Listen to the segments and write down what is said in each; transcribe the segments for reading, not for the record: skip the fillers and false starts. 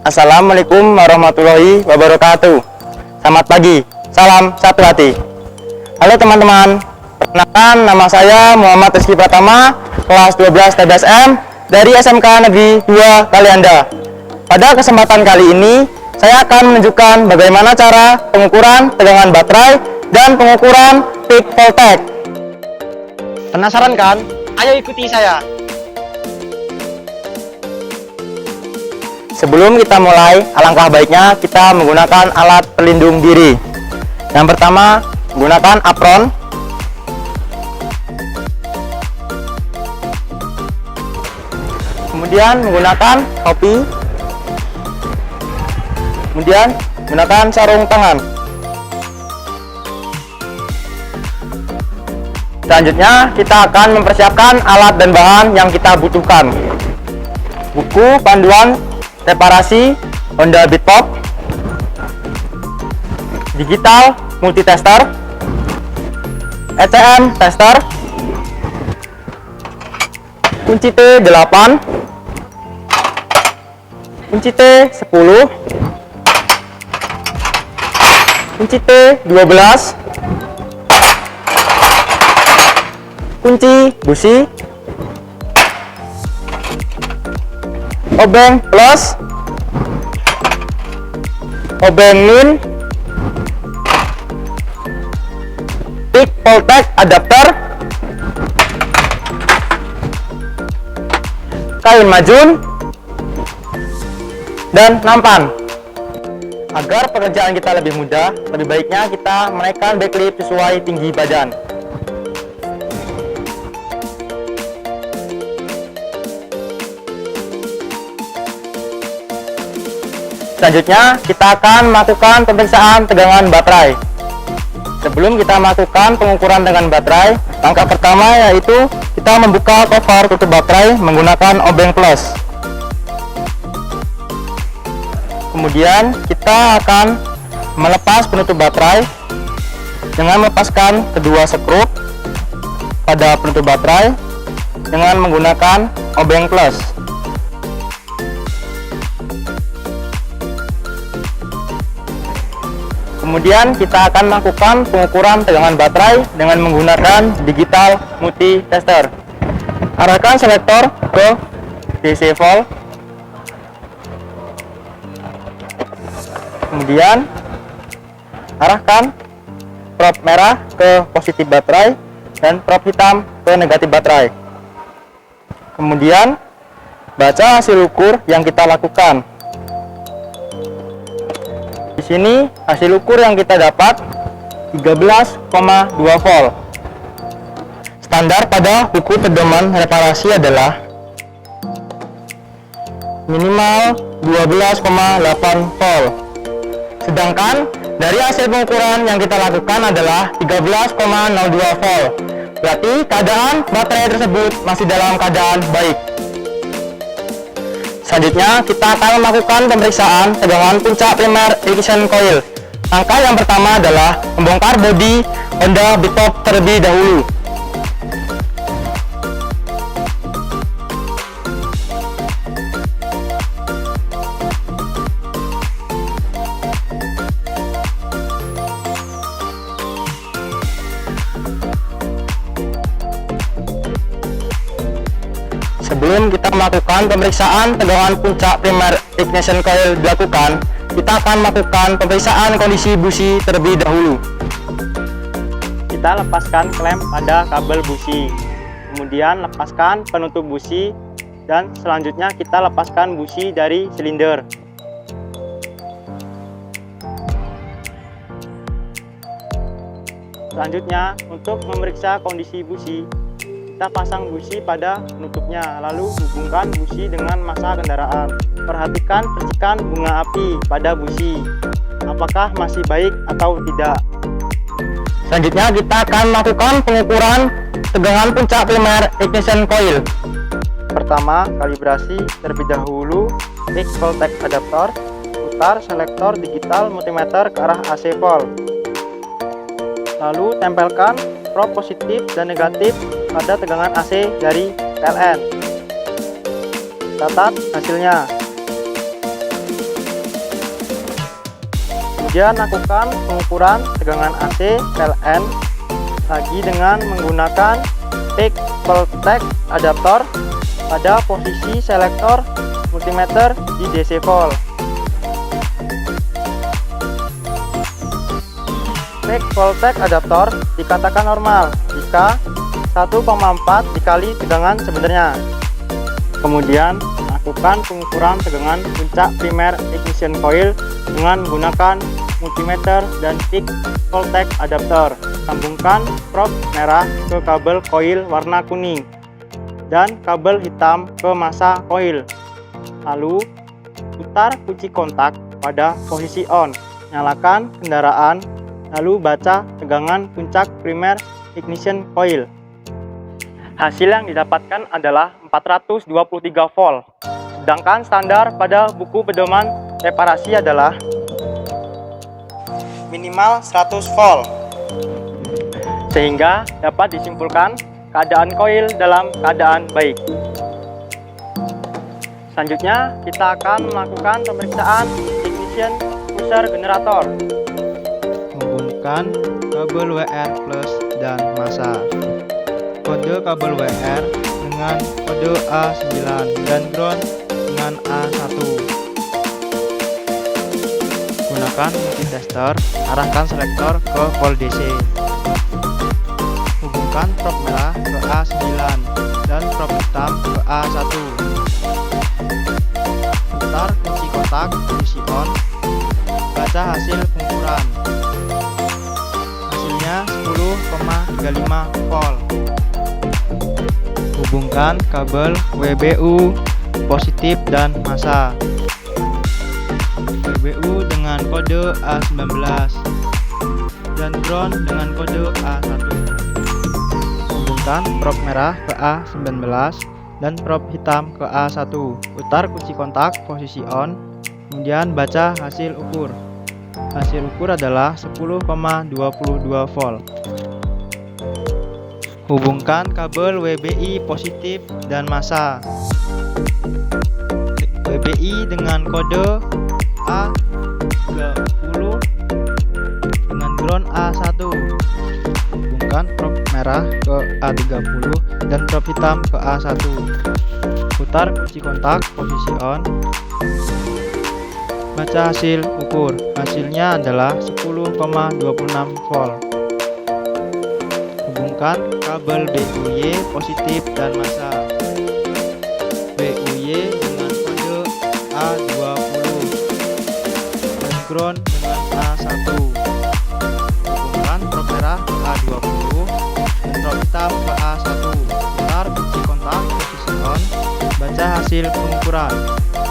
Assalamualaikum warahmatullahi wabarakatuh. Selamat pagi, salam satu hati. Halo teman-teman, perkenalkan nama saya Muhammad Rizky Pratama, kelas 12 TBSM dari SMK Negeri 2 Kalianda. Pada kesempatan kali ini, saya akan menunjukkan bagaimana cara pengukuran tegangan baterai dan pengukuran peak voltage. Penasaran kan? Ayo ikuti saya. Sebelum kita mulai, alangkah baiknya kita menggunakan alat pelindung diri. Yang pertama, menggunakan apron. Kemudian menggunakan topi. Kemudian menggunakan sarung tangan. Selanjutnya, kita akan mempersiapkan alat dan bahan yang kita butuhkan. Buku panduan reparasi Honda Beatpop, digital multitester, ECM tester, kunci T8, kunci T10, kunci T12, kunci busi, obeng plus, obeng min, peak voltage adapter, kain majun, dan nampan. Agar pekerjaan kita lebih mudah, lebih baiknya kita menaikkan backlip sesuai tinggi badan. Selanjutnya, kita akan melakukan pemeriksaan tegangan baterai. Sebelum kita melakukan pengukuran tegangan baterai, langkah pertama yaitu kita membuka cover tutup baterai menggunakan obeng plus. Kemudian, kita akan melepas penutup baterai dengan melepaskan kedua skrup pada penutup baterai dengan menggunakan obeng plus. Kemudian kita akan melakukan pengukuran tegangan baterai dengan menggunakan digital multitester. Arahkan selektor ke DC volt. Kemudian arahkan prob merah ke positif baterai dan prob hitam ke negatif baterai. Kemudian baca hasil ukur yang kita lakukan. Di sini hasil ukur yang kita dapat 13,2 volt. Standar pada buku pedoman reparasi adalah minimal 12,8 volt. Sedangkan dari hasil pengukuran yang kita lakukan adalah 13,02 volt. Berarti keadaan baterai tersebut masih dalam keadaan baik. Selanjutnya, kita akan melakukan pemeriksaan tegangan puncak primer ignition coil. Langkah yang pertama adalah membongkar bodi Honda Beatpop terlebih dahulu. Sebelum kita melakukan pemeriksaan tegangan puncak primer ignition coil dilakukan, kita akan melakukan pemeriksaan kondisi busi terlebih dahulu. Kita lepaskan klem pada kabel busi, kemudian lepaskan penutup busi, dan selanjutnya kita lepaskan busi dari silinder. Selanjutnya, untuk memeriksa kondisi busi, kita pasang busi pada penutupnya, lalu hubungkan busi dengan massa kendaraan. Perhatikan percikan bunga api pada busi, apakah masih baik atau tidak. Selanjutnya, kita akan melakukan pengukuran tegangan puncak primer ignition coil. Pertama, kalibrasi terlebih dahulu peak voltage adapter. Putar selektor digital multimeter ke arah AC volt. Lalu tempelkan prob positif dan negatif pada tegangan AC dari PLN. Catat hasilnya. Kemudian lakukan pengukuran tegangan AC PLN lagi dengan menggunakan peak voltage adaptor pada posisi selektor multimeter di DC volt. Peak voltage adaptor dikatakan normal jika 1,4 dikali tegangan sebenarnya. Kemudian lakukan pengukuran tegangan puncak primer ignition coil dengan menggunakan multimeter dan peak voltage adaptor. Sambungkan probe merah ke kabel koil warna kuning dan kabel hitam ke massa koil. Lalu putar kunci kontak pada posisi on. Nyalakan kendaraan, lalu baca tegangan puncak primer ignition coil. Hasil yang didapatkan adalah 423 volt. Sedangkan standar pada buku pedoman reparasi adalah minimal 100 volt. Sehingga dapat disimpulkan keadaan koil dalam keadaan baik. Selanjutnya kita akan melakukan pemeriksaan ignition pusher generator. Hubungkan kabel WR plus dan massa. Kode kabel WR dengan kode A9 dan ground dengan A1. Gunakan multitester, arahkan selektor ke volt DC. Hubungkan probe merah ke A9 dan probe hitam ke A1. Putar kunci kontak posisi on. Baca hasil pengukuran. Hasilnya 10,35 volt. Hubungkan kabel WBU positif dan massa. WBU dengan kode A19 dan ground dengan kode A1. Hubungkan probe merah ke A19 dan probe hitam ke A1. Putar kunci kontak posisi on, kemudian baca hasil ukur. Hasil ukur adalah 10,22 volt. Hubungkan kabel WBI positif dan massa. WBI dengan kode A30 dengan ground A1. Hubungkan probe merah ke A30 dan probe hitam ke A1. Putar kunci kontak posisi on. Baca hasil ukur. Hasilnya adalah 10,26 volt. Hubungkan kabel BUY positif dan massa. BUY dengan kode A20 dan ground dengan A1. Hubungkan probe merah ke A20 dan probe hitam ke A1. Putar kunci kontak posisi on. Baca hasil pengukuran.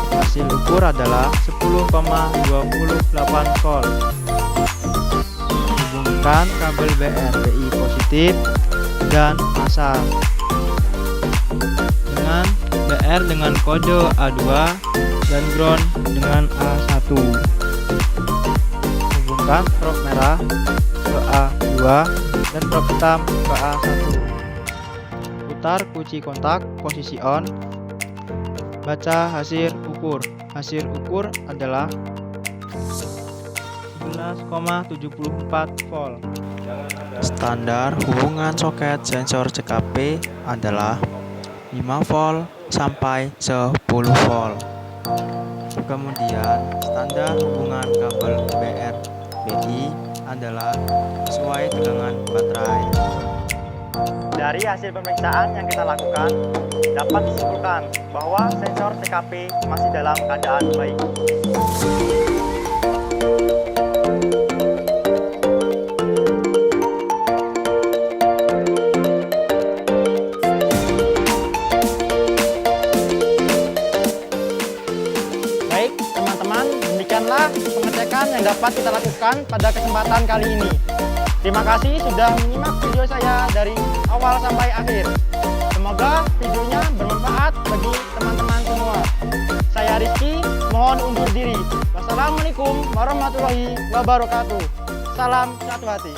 Hasil ukur adalah 10,28 volt. Hubungkan kabel BRBI positif dan massa dengan BR dengan kode A2 dan ground dengan A1. Hubungkan probe merah ke A2 dan probe hitam ke A1. Putar kunci kontak posisi on. Baca hasil ukur. Hasil ukur adalah 11,74 volt. Standar hubungan soket sensor CKP adalah 5 volt sampai 10 volt. Kemudian standar hubungan kabel BRBI adalah sesuai tegangan baterai. Dari hasil pemeriksaan yang kita lakukan, dapat disimpulkan bahwa sensor TKP masih dalam keadaan baik. Baik, teman-teman, demikianlah pengecekan yang dapat kita lakukan pada kesempatan kali ini. Terima kasih sudah menyimak video saya dari awal sampai akhir. Semoga videonya bermanfaat bagi teman-teman semua. Saya Rizky, mohon undur diri. Wassalamualaikum warahmatullahi wabarakatuh. Salam satu hati.